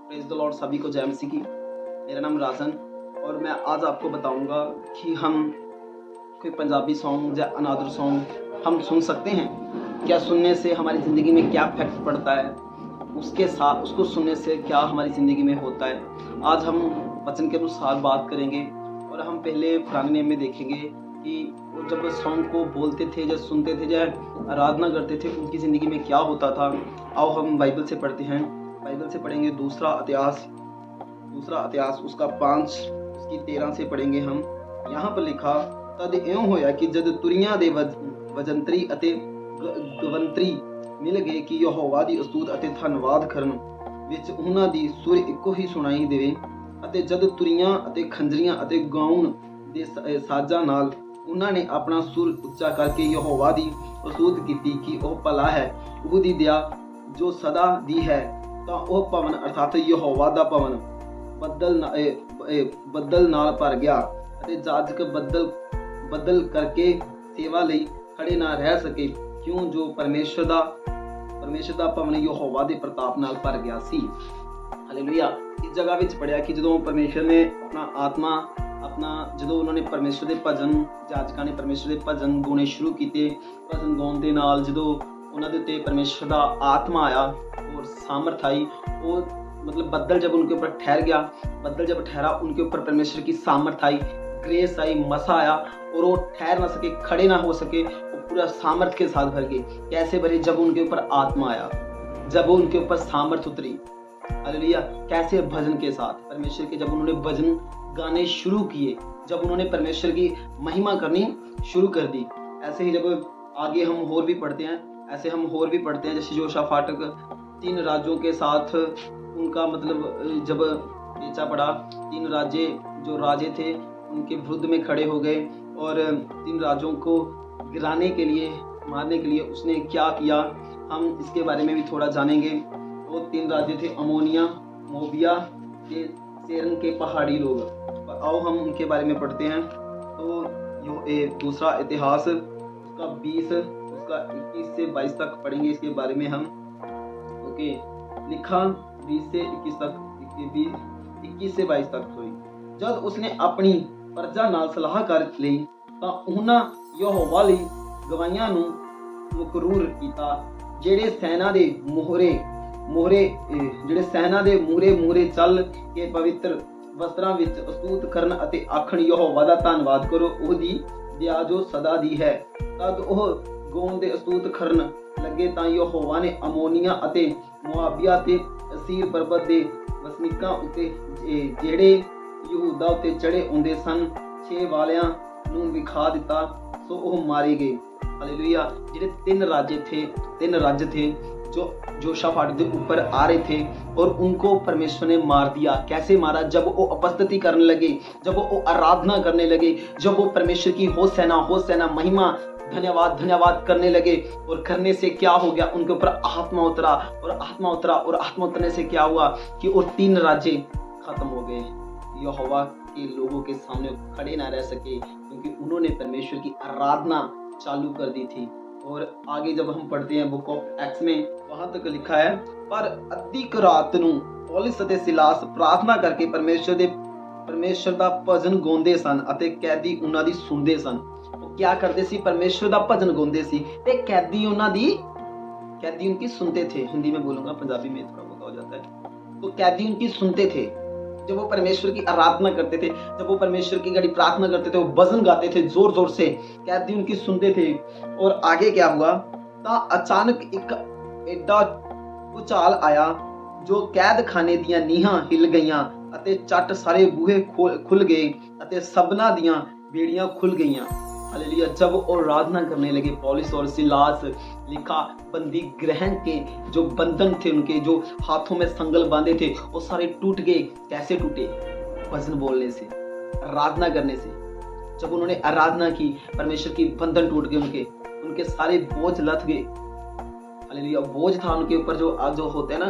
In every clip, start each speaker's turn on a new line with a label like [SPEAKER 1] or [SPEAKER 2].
[SPEAKER 1] Praise the Lord, सभी को जय मसीह की। मेरा नाम राजन और मैं आज आपको बताऊंगा कि हम कोई पंजाबी सॉन्ग या अनादर सॉन्ग हम सुन सकते हैं क्या। सुनने से हमारी ज़िंदगी में क्या इफेक्ट पड़ता है, उसके साथ उसको सुनने से क्या हमारी ज़िंदगी में होता है। आज हम वचन के अनुसार बात करेंगे और हम पहले पुराने नियम में देखेंगे कि वो जब सॉन्ग को बोलते थे या सुनते थे या आराधना करते थे उनकी ज़िंदगी में क्या होता था। आओ हम बाइबल से पढ़ते हैं। बाइबल से पढ़ेंगे दूसरा इतिहास उसका 5 उसकी 13 से पढ़ेंगे हम। यहाँ पर लिखा, तद इਉਂ होया कि जद तुरियां दे ਵਜੰਤਰੀ ਅਤੇ ਗਵੰਤਰੀ ਮਿਲ ਗਏ ਕਿ ਯਹੋਵਾ ਦੀ ਅਸਤੂਤ ਅਤੇ ਧੰਨਵਾਦ ਕਰਨ ਵਿੱਚ ਉਹਨਾਂ ਦੀ ਸੁਰ ਇੱਕੋ ਹੀ ਸੁਣਾਈ ਦੇਵੇ, ਅਤੇ ਜਦ ਤੁਰੀਆਂ ਅਤੇ ਖੰਜਰੀਆਂ ਅਤੇ ਗਾਉਣ ਦੇ ਸਾਜ਼ਾਂ ਨਾਲ ਉਹਨਾਂ ਨੇ ਆਪਣਾ ਸੁਰ ਉੱਚਾ ਕਰਕੇ ਯਹੋਵਾ ਦੀ ਅਸਤੂਤ ਕੀਤੀ ਕਿ ਉਹ ਭਲਾ ਹੈ, ਉਹਦੀ ਦਇਆ ਜੋ ਸਦਾ ਦੀ ਹੈ, ਤਾਂ ਉਹ ਭਵਨ ਅਰਥਾਤ ਯਹੋਵਾ ਦਾ ਭਵਨ ਬੱਦਲ ਨਾਲ ਭਰ ਗਿਆ ਅਤੇ ਜਾਜਕ ਬੱਦਲ ਕਰਕੇ ਸੇਵਾ ਲਈ ਖੜੇ ਨਾ ਰਹਿ ਸਕੇ, ਕਿਉਂ ਜੋ ਪਰਮੇਸ਼ਰ ਦਾ ਭਵਨ ਯਹੋਵਾ ਦੇ ਪ੍ਰਤਾਪ ਨਾਲ ਭਰ ਗਿਆ ਸੀ। ਹਾਲੇਲੂਇਆ। ਇਸ ਜਗ੍ਹਾ ਵਿੱਚ ਪੜਿਆ ਕਿ ਜਦੋਂ ਪਰਮੇਸ਼ਰ ਨੇ ਜਦੋਂ ਉਹਨਾਂ ਨੇ ਪਰਮੇਸ਼ਰ ਦੇ ਭਜਨ, ਜਾਜਕਾਂ ਨੇ ਪਰਮੇਸ਼ਰ ਦੇ ਭਜਨ ਗਾਉਣੇ ਸ਼ੁਰੂ ਕੀਤੇ, ਭਜਨ ਗਾਉਣ ਦੇ ਨਾਲ ਜਦੋਂ ਉਹਨਾਂ ਦੇ ਉੱਤੇ परमेश्वर का आत्मा आया और सामर्थ आई, वो मतलब बदल जब उनके ऊपर ठहर गया, बदल जब ठहरा उनके ऊपर परमेश्वर की सामर्थ आई, ग्रेस आई, मसा आया और वो ठहर ना सके, खड़े ना हो सके, वो पूरा सामर्थ के साथ भर गए। कैसे भरे? जब उनके ऊपर आत्मा आया, जब उनके ऊपर सामर्थ उतरी। हालेलुया। कैसे? भजन के साथ परमेश्वर के, जब उन्होंने भजन गाने शुरू किए, जब उन्होंने परमेश्वर की महिमा करनी शुरू कर दी। ऐसे ही जब आगे हम और भी पढ़ते हैं, जैसे योशाफाट 3 राज्यों के साथ उनका मतलब जब पेचा पड़ा, 3 राजे थे उनके विरुद्ध में खड़े हो गए और 3 राज्यों को गिराने के लिए, मारने के लिए उसने क्या किया, हम इसके बारे में भी थोड़ा जानेंगे। वो 3 राज्य थे, अमोनिया, मोबिया के, सेरन के पहाड़ी लोग। आओ हम उनके बारे में पढ़ते हैं। तो दूसरा इतिहास उसका 20 उसका 21 से 22 तक पढ़ेंगे इसके बारे में हम। ओके, लिखा 20 से 21 तक, 21 से 22 तक सॉरी। जब उसने अपनी प्रजा नाल सलाह कर ਲਈ ਤਾਂ ਉਹਨਾਂ ਯਹੋਵਾ ਲਈ ਗਵਾਈਆਂ ਨੂੰ ਮੁਕਰੂਰ ਕੀਤਾ, ਜਿਹੜੇ ਸੈਨਾ ਦੇ ਮੂਹਰੇ ਚੱਲ ਕੇ ਪਵਿੱਤਰ ਵਸਤਰਾਂ ਵਿੱਚ ਅਸਤੂਤ ਕਰਨ ਅਤੇ ਆਖਣ, ਯਹੋਵਾ ਦਾ ਧੰਨਵਾਦ ਕਰੋ, ਉਹਦੀ ਦਇਆ ਜੋ ਸਦਾ ਦੀ ਹੈ। ਤਦ ਉਹ ਗਾਉਣ ਦੇ ਅਸਤੂਤ ਕਰਨ ਲੱਗੇ ਤਾਂ ਯਹੋਵਾ ਨੇ ਅਮੋਨੀਆ ਅਤੇ ਮੁਆਬੀਆ ਤੇ ਅਸੀਰ ਪਰਬਤ ਦੇ ਵਸਨੀਕਾਂ ਉੱਤੇ, ਜਿਹੜੇ ਯਹੂਦਾ ਉੱਤੇ ਚੜੇ ਆਉਂਦੇ ਸਨ, 6 ਵਾਲਿਆਂ ਨੂੰ ਵਿਖਾ ਦਿੱਤਾ, ਸੋ ਉਹ ਮਾਰੇ गए। हालेलुया। ਜਿਹੜੇ 3 राज्य थे जो योशाफाट के ऊपर आ रहे थे और उनको परमेश्वर ने मार दिया। कैसे मारा? जब वो उपस्थिति करने लगे, जब वो आराधना करने लगे, जब वो परमेश्वर की होसैना महिमा धन्यवाद करने लगे, और करने से क्या हो गया? उनके ऊपर आत्मा उतरने से क्या हुआ कि वो 3 राज्य खत्म हो गए। यहोवा के लोगों के सामने खड़े ना रह सके क्योंकि उन्होंने परमेश्वर की आराधना चालू कर दी थी। और आगे जब हम पढ़ते हैं बुक ऑफ एक्ट्स में, वहां तक लिखा है, पर अधिक रात ਨੂੰ ਪੌਲਸ ਅਤੇ ਸਿਲਾਸ ਪ੍ਰਾਰਥਨਾ ਕਰਕੇ ਪਰਮੇਸ਼ਰ ਦਾ ਭਜਨ ਗਾਉਂਦੇ ਸਨ ਅਤੇ ਕੈਦੀ ਉਹਨਾਂ ਦੀ ਸੁਣਦੇ ਸਨ। ਉਹ क्या करते सी? परमेश्वर ਦਾ ਭਜਨ ਗਾਉਂਦੇ ਸੀ ਤੇ कैदी उनकी सुनते थे। हिंदी में बोलूंगा, पंजाबी में थोड़ा बहुत हो जाता है। तो कैदी उनकी सुनते थे जब वो परमेश्वर की आराधना करते थे, जब वो परमेश्वर की गड़ी प्रार्थना करते थे, वो भजन गाते थे जोर से, कैदी उनकी सुनते थे। और आगे क्या हुआ? अचानक एक एडा भूचाल आया जो कैद खाने दियां नीहां हिल गईयां ਅਤੇ ਚੱਟ ਸਾਰੇ ਬੂਹੇ खुल गए ਅਤੇ सबना दियां बेड़ियां खुल गईयां। हालेलुया। जब वो आराधना करने लगे, पौलुस और सिलास, लिखा बंदी ग्रहण के जो बंधन थे, उनके जो हाथों में संगल बांधे थे, वो सारे टूट गए। कैसे टूटे? भजन बोलने से, आराधना करने से। जब उन्होंने आराधना की, परमेश्वर की बंधन टूट गए, उनके सारे बोझ लथ गए। हालेलुया। बोझ था उनके ऊपर, जो होते हैं ना,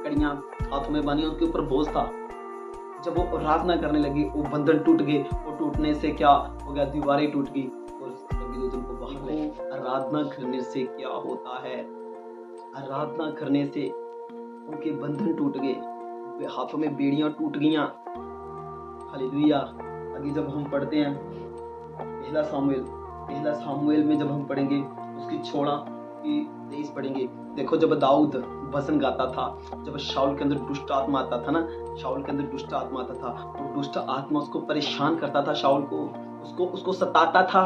[SPEAKER 1] कड़ियां हाथों में बांधी, उनके ऊपर बोझ था। जब वो आराधना करने लगे, वो बंधन टूट गए। वो टूटने से क्या हो गया? दीवारें टूट गई और उनको बाहर ले। आराधना करने से क्या होता है? आराधना करने से उनके बंधन टूट गए, वे हाथों में बेड़ियां टूट गईं। हालेलुया। आगे जब हम पढ़ते हैं पहला सामुएल में जब हम पढ़ेंगे उसकी 16 की 23 पढ़ेंगे। देखो जब दाऊद भजन गाता था, जब शाऊल के अंदर दुष्ट आत्मा आता था ना, शाऊल के अंदर दुष्ट आत्मा आता था, वो दुष्ट आत्मा उसको परेशान करता था, शाऊल को उसको सताता था।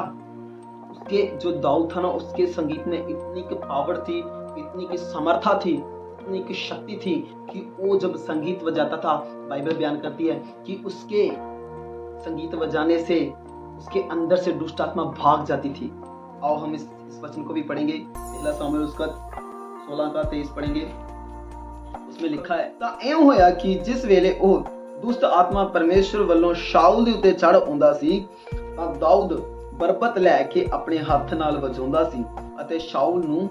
[SPEAKER 1] उसके जो दाऊद था ना, उसके संगीत में इतनी की पावर थी, इतनी की समर्था थी, इतनी की शक्ति थी कि वो जब संगीत बजाता था, बाइबल बयान करती है कि उसके संगीत बजाने से उसके अंदर से दुष्ट आत्मा भाग जाती थी। आओ हम इस वचन को भी पढ़ेंगे। पहला सामुएल उसका 16 का 23 पढ़ेंगे। उसमें लिखा है, ਤਾਂ ਇਉਂ ਹੋਇਆ कि जिस वेले ਉਹ दुष्ट आत्मा परमेश्वर ਵੱਲੋਂ शाऊल ਦੇ ਉੱਤੇ ਚੜ ਆਉਂਦਾ ਸੀ, ਤਾਂ ਦਾਊਦ ਬਰਬਤ ਲੈ ਕੇ ਆਪਣੇ ਹੱਥ ਨਾਲ ਵਜਾਉਂਦਾ ਸੀ ਅਤੇ शाऊल ਨੂੰ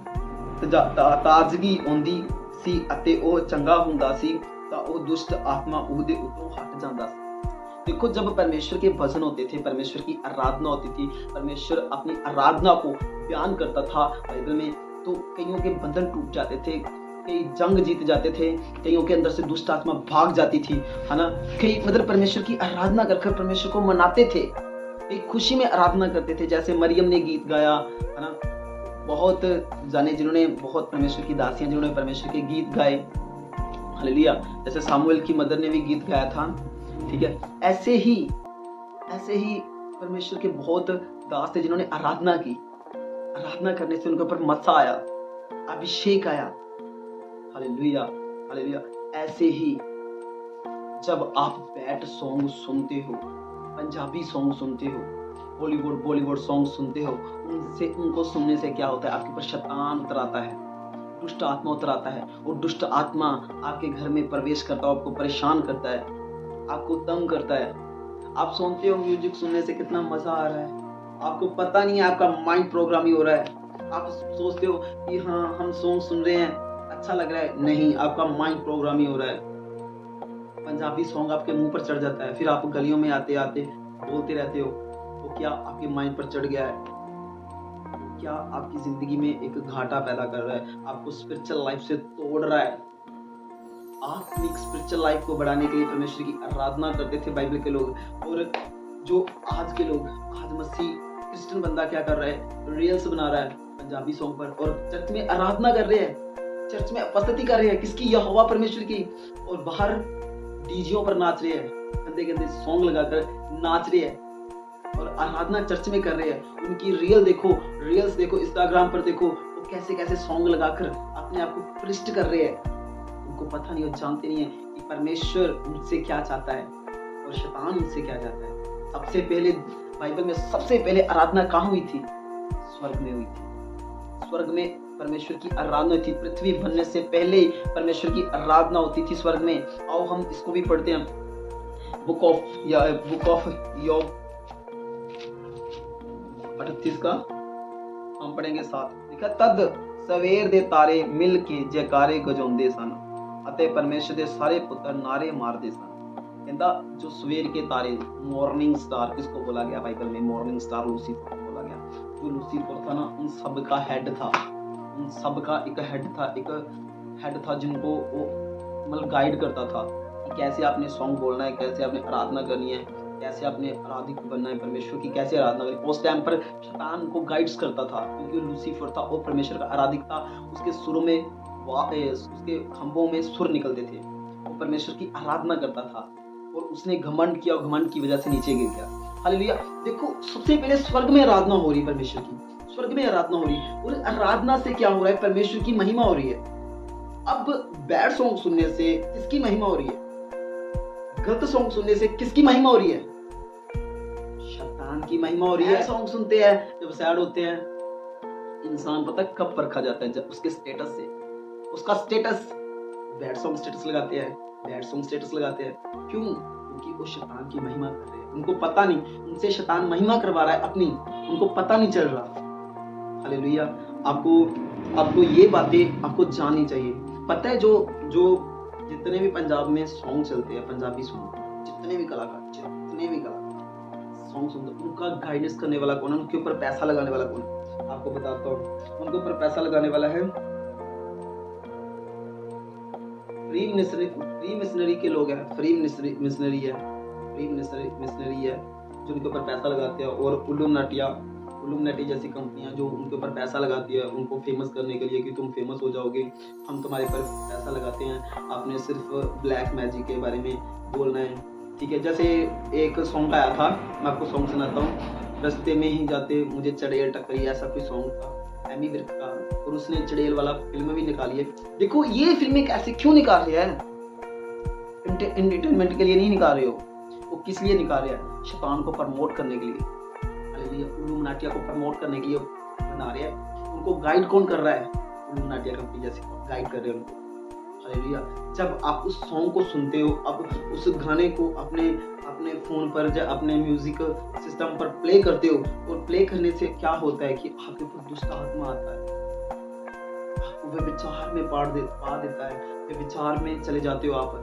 [SPEAKER 1] ਤਾਜ਼ਗੀ ਆਉਂਦੀ ਸੀ ਅਤੇ ਉਹ ਚੰਗਾ ਹੁੰਦਾ ਸੀ, ਤਾਂ ਉਹ दुष्ट आत्मा ਉਹਦੇ ਉੱਤੋਂ हट ਜਾਂਦਾ ਸੀ। देखो जब परमेश्वर के भजन होते थे, परमेश्वर की आराधना होती थी, परमेश्वर अपनी आराधना को बयान करता था बाइबल में, तो कईयों के बंधन टूट जाते थे, कई जंग जीत जाते थे, कईयों के अंदर से दुष्ट आत्मा भाग जाती थी, है ना। कई मतलब परमेश्वर की आराधना कर परमेश्वर को मनाते थे, एक खुशी में आराधना करते थे। जैसे मरियम ने गीत गाया, है ना, बहुत जाने जिन्होंने, बहुत परमेश्वर की दासियां जिन्होंने परमेश्वर के गीत गाए, हालेलुया। जैसे सामुएल की मदर ने भी गीत गाया था, ठीक है। ऐसे ही परमेश्वर के बहुत दास थे जिन्होंने आराधना की, आराधना करने से उनके ऊपर मसा आया, अभिषेक आया, हालेलुया हालेलुया। ऐसे ही जब आप बैठ सॉन्ग सुनते हो, पंजाबी सॉन्ग सुनते हो, बॉलीवुड सॉन्ग सुनते हो, उनको सुनने से क्या होता है, आपके ऊपर शैतान उतर आता है, दुष्ट आत्मा उतर आता है, और दुष्ट आत्मा आपके घर में प्रवेश करता है, आपको परेशान करता है, आपको तंग करता है। आप सुनते हो म्यूजिक सुनने से कितना मजा आ रहा है, आपको पता नहीं है, आपका माइंड प्रोग्राम ही हो रहा है। आप सोचते हो कि हाँ हम सॉन्ग सुन रहे हैं, अच्छा लग रहा है, नहीं, आपका माइंड प्रोग्राम ही हो रहा है। पंजाबी सॉन्ग आपके मुंह पर चढ़ जाता है, फिर आप गलियों में आते आते बोलते रहते हो, तो क्या आपके माइंड पर चढ़ गया है, क्या आपकी जिंदगी में एक घाटा पैदा कर रहा है, आपको स्पिरिचुअल लाइफ से तोड़ रहा है। आत्मिक स्पिरिचुअल लाइफ को बढ़ाने के लिए परमेश्वर की आराधना करते थे बाइबल के लोग, और जो आज के लोग, आज मसीह क्रिश्चियन बंदा क्या कर रहा है, रील्स बना रहा है पंजाबी सॉन्ग पर, और चर्च में आराधना कर रहे हैं, चर्च में उपस्थिति कर रहे हैं किसकी, यहोवा परमेश्वर की, और बाहर डीजेओं पर नाच रहे हैं, गंदे गंदे सॉन्ग लगाकर नाच रहे हैं, और आराधना चर्च में कर रहे हैं। उनकी रील्स देखो, इंस्टाग्राम पर देखो, वो कैसे कैसे सॉन्ग लगाकर अपने आप को प्रविष्ट कर रहे हैं। उनको पता नहीं, वो जानते नहीं है कि परमेश्वर उनसे क्या चाहता है और शैतान उनसे क्या चाहता है। सबसे पहले बाइबल में सबसे पहले आराधना कहाँ हुई थी, स्वर्ग में हुई थी। स्वर्ग में परमेश्वर की आराधना थी, पृथ्वी बनने से पहले ही परमेश्वर की आराधना होती थी स्वर्ग में। आओ हम इसको भी पढ़ते हैं, बुक ऑफ योग 38 का हम पढ़ेंगे 7। लिखा, तद सवेर दे तारे मिल के जयकारे गजाउंदे सन ਅਤੇ परमेश्वर ਦੇ ਸਾਰੇ ਪੁੱਤਰ नारे मारते सन। कहता जो सवेर के तारे, मॉर्निंग स्टार किसको बोला गया बाइबल में, मॉर्निंग स्टार लूसीफर बोला गया। जो लूसीफर था ना, उन सब का हेड था, उन सब का एक हेड था जिनको वो मतलब गाइड करता था कि कैसे आपने सॉन्ग बोलना है, कैसे आपने आराधना करनी है, कैसे आपने आराधिक बनना है, परमेश्वर की कैसे आराधना करनी। उस टाइम पर शैतान को गाइड्स करता था, क्योंकि लूसीफर था और परमेश्वर का आराधिक था। उसके सुरों में, उसके खंभों में सुर निकलते थे, वो परमेश्वर की आराधना करता था, और उसने घमंड किया, और घमंड की वजह से नीचे गिर गया। हालेलुया। देखो सबसे पहले स्वर्ग में आराधना हो रही है, परमेश्वर की स्वर्ग में आराधना हो रही है, और आराधना से क्या हो रहा है, परमेश्वर की महिमा हो रही है। अब बैड सॉन्ग सुनने से किसकी महिमा हो रही है, गलत सॉन्ग सुनने से किसकी महिमा हो रही है, शैतान की महिमा हो रही है। सॉन्ग सुनते हैं जब सैड होते हैं, इंसान पता कब परखा जाता है, जब उसके स्टेटस से, उसका स्टेटस, बैड सॉन्ग स्टेटस लगाते हैं, क्यों, क्योंकि वो शैतान की महिमा कर रहे हैं। उनको पता नहीं, उनसे शैतान महिमा करवा रहा है अपनी, उनको पता नहीं चल रहा। हालेलुया। आपको ये बातें आपको जाननी चाहिए। पता है जो जितने भी पंजाब में सॉन्ग चलते हैं, पंजाबी सॉन्ग, जितने भी कलाकार सॉन्ग सुनते हैं, उनका गाइडेंस करने वाला कौन है, उनके ऊपर पैसा लगाने वाला कौन है, आपको बताता हूँ। उनके ऊपर पैसा लगाने वाला है फ्री मिशनरी के लोग हैं, फ्री मिशनरी है, फ्री मिशनरी है जो उनके ऊपर पैसा लगाते हैं, और उल्लूमनाटी जैसी कंपनियां जो उनके ऊपर पैसा लगाती है उनको फेमस करने के लिए कि तुम फेमस हो जाओगे, हम तुम्हारे पर पैसा लगाते हैं, आपने सिर्फ ब्लैक मैजिक के बारे में बोलना है, ठीक है। जैसे एक सॉन्ग आया था, मैं आपको सॉन्ग सुनाता हूँ, रास्ते में ही जाते मुझे चड़ेल टकरी, ऐसा कोई सॉन्ग था एमी विर्क का, और उसने चड़ेल वाला फिल्म भी निकाली है। देखो ये फिल्में कैसे क्यों निकाल रहे हैं, एंटरटेनमेंट के लिए नहीं निकाल रहे हो, वो किस लिए निकाल रहे हैं, शैतान को प्रमोट करने के लिए, उल्लूमनाटिया को प्रमोट करने के लिए बना रहे हैं। उनको गाइड कौन कर रहा है, उल्लूमनाटिया कंपनी जैसे गाइड कर रहे हैं उनको। हालेलुया। जब आप उस सॉन्ग को सुनते हो, अब उस गाने को अपने फोन पर या अपने म्यूजिक सिस्टम पर प्ले करते हो, और प्ले करने से क्या होता है कि आपके ऊपर दुष्ट आत्मा आता है, आपको वे विचार में पा देता है, वे विचार में चले जाते हो आप,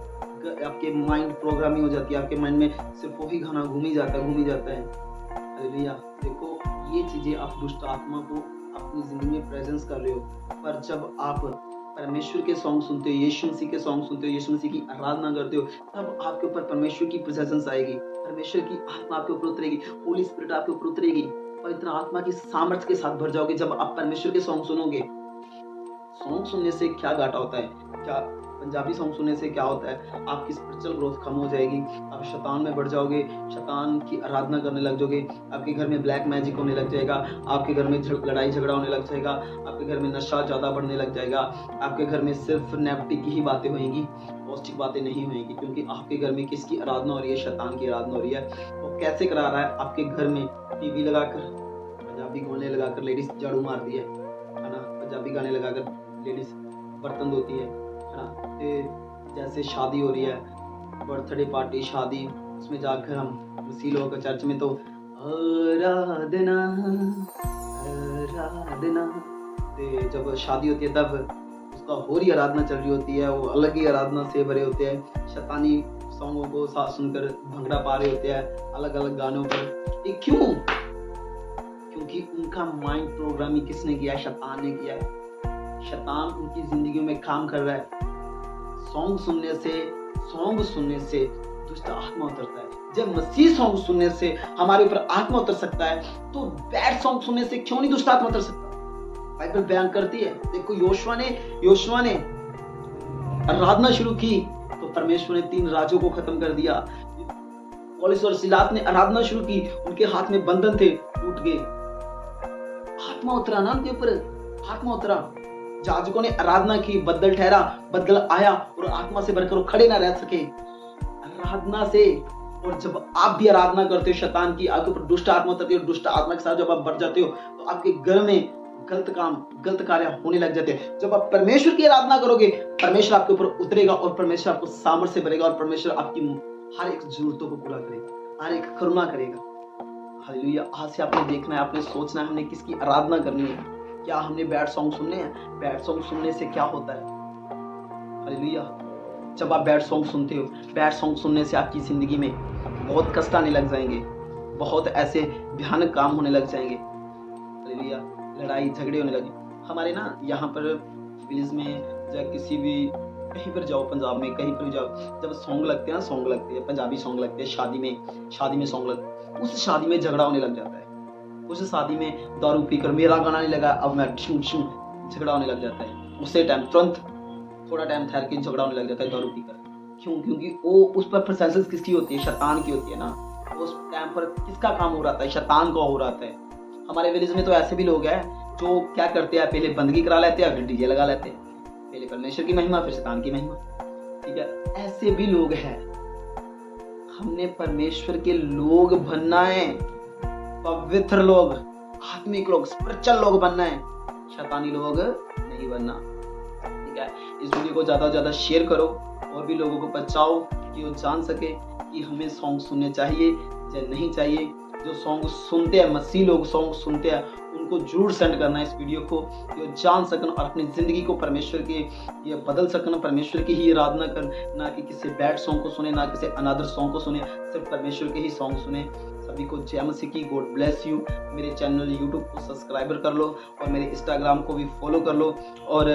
[SPEAKER 1] आपके माइंड प्रोग्रामिंग हो जाती है, आपके माइंड में सिर्फ वही गाना घूमी जाता है। हालेलुया। देखो ये चीजें आप दुष्ट आत्मा को अपनी जिंदगी में प्रेजेंस कर रहे हो, पर जब आप परमेश्वर के सॉन्ग सुनते हो, यीशु मसीह के सॉन्ग सुनते हो, यीशु मसीह की आराधना करते हो, तब आपके ऊपर परमेश्वर की प्रेजेंस आएगी, परमेश्वर की आत्मा आपके ऊपर उतरेगी, होली स्पिरिट आपके ऊपर उतरेगी, पवित्र आत्मा की सामर्थ्य के साथ भर जाओगे जब आप परमेश्वर के सॉन्ग सुनोगे। सॉन्ग सुनने से क्या घाटा होता है, क्या पंजाबी सॉन्ग सुनने से क्या होता है, आपकी स्पिरिचुअल ग्रोथ कम हो जाएगी, आप शैतान में बढ़ जाओगे, शैतान की आराधना करने लग जाओगे, आपके घर में ब्लैक मैजिक होने लग जाएगा, आपके घर में लड़ाई झगड़ा होने लग जाएगा, आपके घर में नशा ज़्यादा बढ़ने लग जाएगा, आपके घर में सिर्फ नेगेटिव की ही बातें होंगी, पॉजिटिव बातें नहीं होंगी, क्योंकि आपके घर में किसकी आराधना हो रही है, शैतान की आराधना हो रही है। वो कैसे करा रहा है, आपके घर में टीवी लगाकर पंजाबी गाने लगाकर लेडीज झाड़ू मारती है ना, पंजाबी गाने लगाकर लेडीज बर्तन धोती है ना, जैसे शादी हो रही है, बर्थडे पार्टी, शादी, उसमें जाकर हम मसीह लोगों का चर्च में तो आराधना आराधना, जब शादी होती है तब उसका और ही आराधना चल रही होती है, वो अलग ही आराधना से भरे होते हैं, शैतानी सॉन्गों को साथ सुनकर भंगड़ा पा रहे होते हैं अलग अलग गानों पर। ये क्यों? क्योंकि उनका माइंड प्रोग्रामिंग किसने किया है, शैतान ने किया है। शैतान उनकी जिंदगी में काम कर रहा है। सॉन्ग सुनने से दुष्ट आत्मा उतरता है। जब मसीह सॉन्ग सुनने से हमारे ऊपर आत्मा उतर सकता है, तो बैड सॉन्ग सुनने से क्यों नहीं दुष्ट आत्मा उतर सकता? बाइबल बयान करती है। देखो योशुआ ने आराधना शुरू की तो परमेश्वर ने 3 राजों को खत्म कर दिया। पौलुस और सिलास ने आराधना शुरू की, उनके हाथ में बंधन थे, टूट गए। आत्मा उतरा ना उनके ऊपर, आत्मा उतरा। याजकों ने आराधना की, बदल ठहरा, बदल आया और आत्मा से भरकर वो खड़े ना रह सके आराधना से। और जब आप भी आराधना करते हो शैतान की, आपके ऊपर दुष्ट आत्मा उतरती है, दुष्ट आत्मा के साथ जब आप बढ़ जाते हो तो आपके घर में गलत काम, गलत कार्य होने लग जाते हैं। जब आप परमेश्वर की आराधना करोगे, परमेश्वर आपके ऊपर उतरेगा और परमेश्वर आपको सामर्थ्य से भरेगा और परमेश्वर आपकी हर एक जरूरतों को पूरा करेगा, हर एक करुणा करेगा। हालेलुया। आज से आपने देखना है, आपने सोचना है हमने किसकी आराधना करनी है। क्या हमने बैड सॉन्ग सुनने हैं? बैड सॉन्ग सुनने से क्या होता है? हालेलुया। जब आप बैड सॉन्ग सुनते हो, बैड सॉन्ग सुनने से आपकी जिंदगी में बहुत कष्ट आने लग जाएंगे, बहुत ऐसे भयानक काम होने लग जाएंगे। हालेलुया। लड़ाई झगड़े होने लगे। हमारे ना यहाँ पर विलेज में या किसी भी कहीं पर जाओ, पंजाब में कहीं पर जाओ, जब सॉन्ग लगते हैं ना, सॉन्ग लगते हैं पंजाबी सॉन्ग लगते हैं, शादी में सॉन्ग लगते हैं, उस शादी में झगड़ा होने लग जाता है। उस शादी में दारू पीकर मेरा गाना नहीं लगा, अब मैं झगड़ा होने लग जाता है। उसे टाइम तुरंत थोड़ा टाइम ठहर के झगड़ा होने लग जाता है दारू पीकर। क्यों? क्योंकि वो उस पर प्रेजेंस किसकी होती है? शैतान की होती है ना। उस टाइम पर किसका काम हो रहा था? शैतान का हो रहा है। हमारे विलेज में तो ऐसे भी लोग हैं जो क्या करते हैं, पहले बंदगी करा लेते हैं, फिर डीजे लगा लेते हैं, पहले परमेश्वर की महिमा फिर शैतान की महिमा। ठीक है, ऐसे भी लोग हैं। हमने परमेश्वर के लोग बनना है, पवित्र लोग, आत्मिक लोग, स्पिरिचुअल लोग बनना है, शैतानी लोग नहीं बनना। ठीक है, इस वीडियो को ज्यादा से ज्यादा शेयर करो और भी लोगों को बचाओ कि वो जान सके कि हमें सॉन्ग सुनने चाहिए या नहीं चाहिए। जो सॉन्ग सुनते हैं, मसीह लोग सॉन्ग सुनते हैं, उनको जरूर सेंड करना है इस वीडियो को, कि वो जान सकन और अपनी जिंदगी को परमेश्वर के ये बदल सकन, परमेश्वर की ही आराधना कर, ना कि किसी बैड सॉन्ग को सुने, ना किसी अनादर सॉन्ग को सुने, सिर्फ परमेश्वर के ही सॉन्ग सुने। सभी को जय मसीह की, गॉड ब्लेस यू। मेरे चैनल यूट्यूब को सब्सक्राइबर कर लो और मेरे इंस्टाग्राम को भी फॉलो कर लो और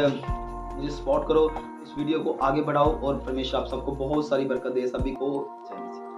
[SPEAKER 1] मुझे सपोर्ट करो, इस वीडियो को आगे बढ़ाओ और परमेश्वर आप सबको बहुत सारी बरकत दे। सभी को जय मसीह।